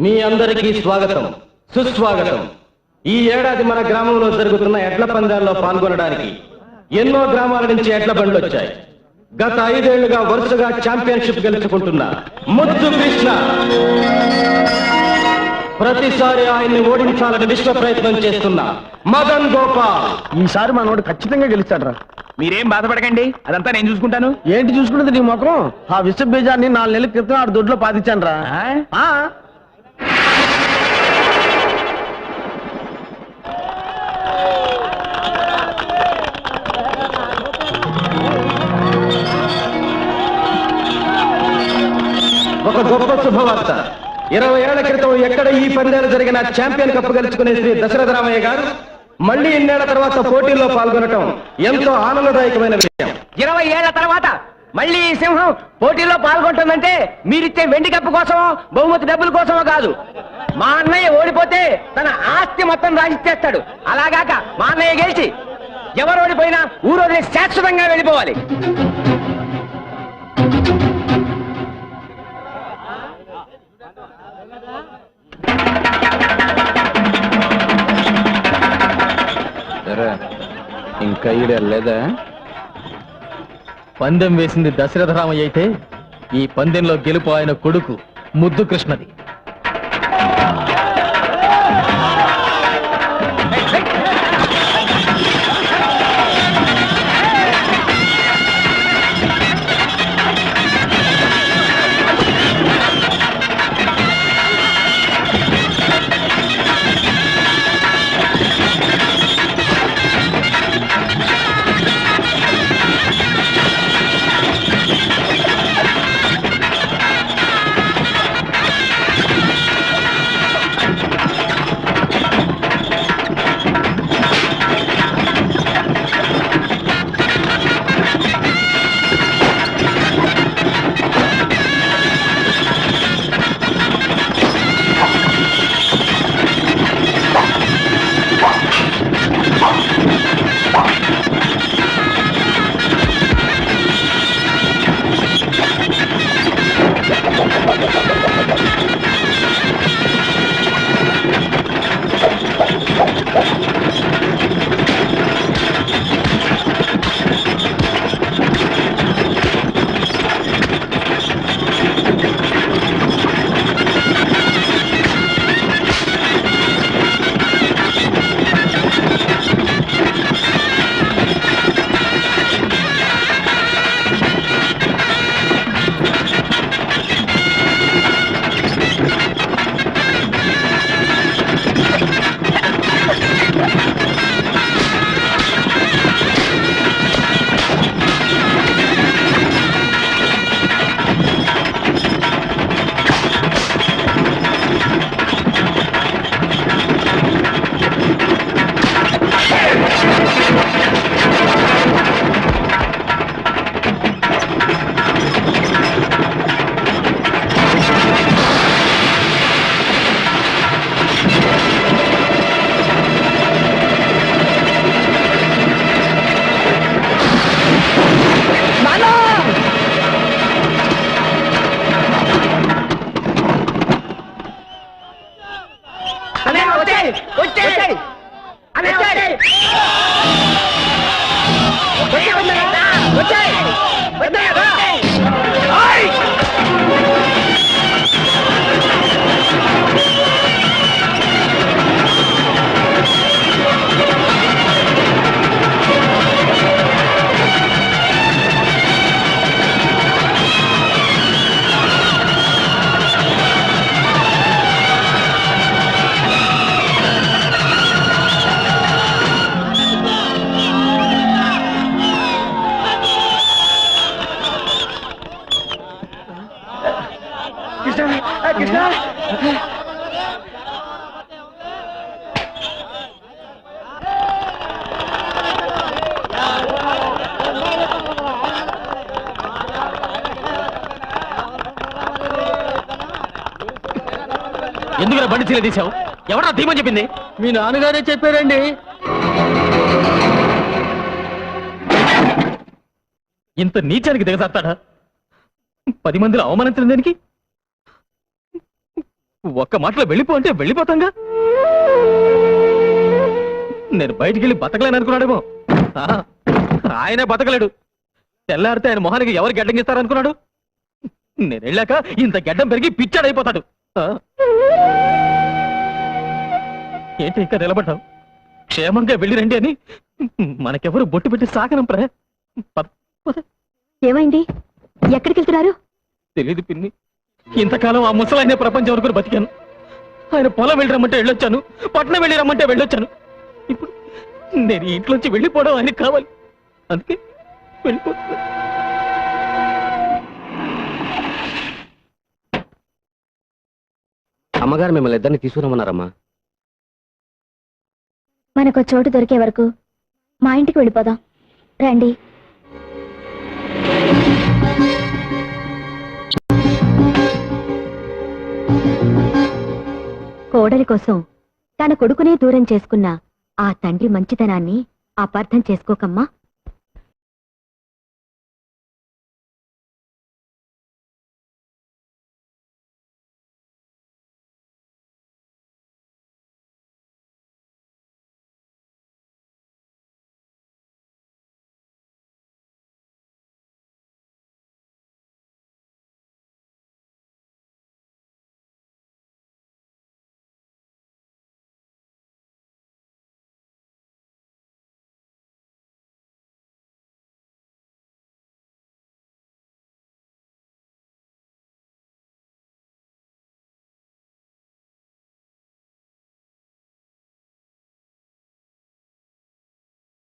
మీ అందరికీ స్వాగతం, సుస్వాగతం. ఈ ఏడాది మన గ్రామంలో జరుగుతున్న ఎడ్ల పందాల్లో పాల్గొనడానికి ఎన్నో గ్రామాల నుంచి ఎడ్ల బండ్లు వచ్చాయి. గత 5 ఏళ్లుగా వరుసగా ఛాంపియన్షిప్ గెలుచుకుంటున్న ముద్దు కృష్ణ ప్రతిసారి ఆయన్ని ఓడించాలని విశ్వ ప్రయత్నం చేస్తున్న మదన్ గోపాల్ ఈసారి మనోడు ఖచ్చితంగా గెలుస్తాడు. మీరేం బాధపడకండి, అదంతా నేను చూసుకుంటాను. ఏంటి చూసుకున్నది నీ ముఖం? ఆ విశ్వ బీజాన్ని 4 నెలల క్రితం ఆడు దొడ్లో పాతించాను రా. ఒక గొప్ప శుభవార్త. 20 ఏళ్ల క్రితం ఎక్కడ ఈ పందాలు జరిగిన ఛాంపియన్ కప్ గెలుచుకునే శ్రీ దశరథ రామయ్య గారు మళ్ళీ ఇన్నేళ్ల తర్వాత పోటీల్లో పాల్గొనటం ఎంతో ఆనందదాయకమైన విషయం. 20 ఏళ్ల తర్వాత మళ్ళీ ఈ సింహం పోటీలో పాల్గొంటుందంటే మీరిచ్చే వెండి కప్పు కోసమో బహుమతి డబ్బుల కోసమో కాదు. మా అన్నయ్య ఓడిపోతే తన ఆస్తి మొత్తం రాసిచ్చేస్తాడు. అలాగాక మా అన్నయ్య గెలిచి ఎవరు ఓడిపోయినా ఊరోజు శాశ్వతంగా వెళ్ళిపోవాలి. ఇంకా లేదా? పందెం వేసింది దశరథ రామయ్య అయితే ఈ పందెంలో గెలుపు ఆయన కొడుకు ముద్దు కృష్ణది. ఎందుకు బండి చీల తీసావు? ఎవరా తీమని చెప్పింది? మీ నాన్నగారే చెప్పారండి. ఇంత నీచానికి దిగజాస్తాడా? 10 మందిలో అవమానించిన దానికి ఒక్క మాటలో వెళ్ళిపో అంటే వెళ్ళిపోతాంగా. నేను బయటికి వెళ్ళి బతకలేను అనుకున్నాడేమో. ఆ, ఆయనే బతకలేడు. తెల్లారితే ఆయన మొహానికి ఎవరు గడ్డం ఇస్తారనుకున్నాడు? నేను వెళ్ళాక ఇంత గడ్డం పెరిగి పిచ్చాడైపోతాడు. ఆ. ఏంటి ఇంకా నిలబడ్డావు? క్షేమంగా వెళ్ళి రండి అని మనకెవరు బొట్టు పెట్టి సాగనంపరా. ఏమైంది? ఎక్కడికి వెళ్తున్నారు? తెలీదు పిన్ని. ఇంతకాలం ఆ ముసలాయనే ప్రపంచం వరకు బతికాను. ఆయన పొలం వెళ్ళి రమ్మంటే వెళ్ళొచ్చాను, పట్నం వెళ్ళి రమ్మంటే వెళ్ళొచ్చాను. ఇప్పుడు నేను ఈ ఇంట్లోంచి వెళ్ళిపోవడం ఆయనకి కావాలి. అందుకే వెళ్ళిపోతున్నా. అమ్మగారు మిమ్మల్ని ఇద్దరిని తీసుకురమ్మన్నారమ్మా. మనకు చోటు దొరికే వరకు మా ఇంటికి వెళ్ళిపోదాం రండి. కోడలి కోసం తన కొడుకునే దూరం చేసుకున్న ఆ తండ్రి మంచితనాన్ని అపార్థం చేసుకోకమ్మా.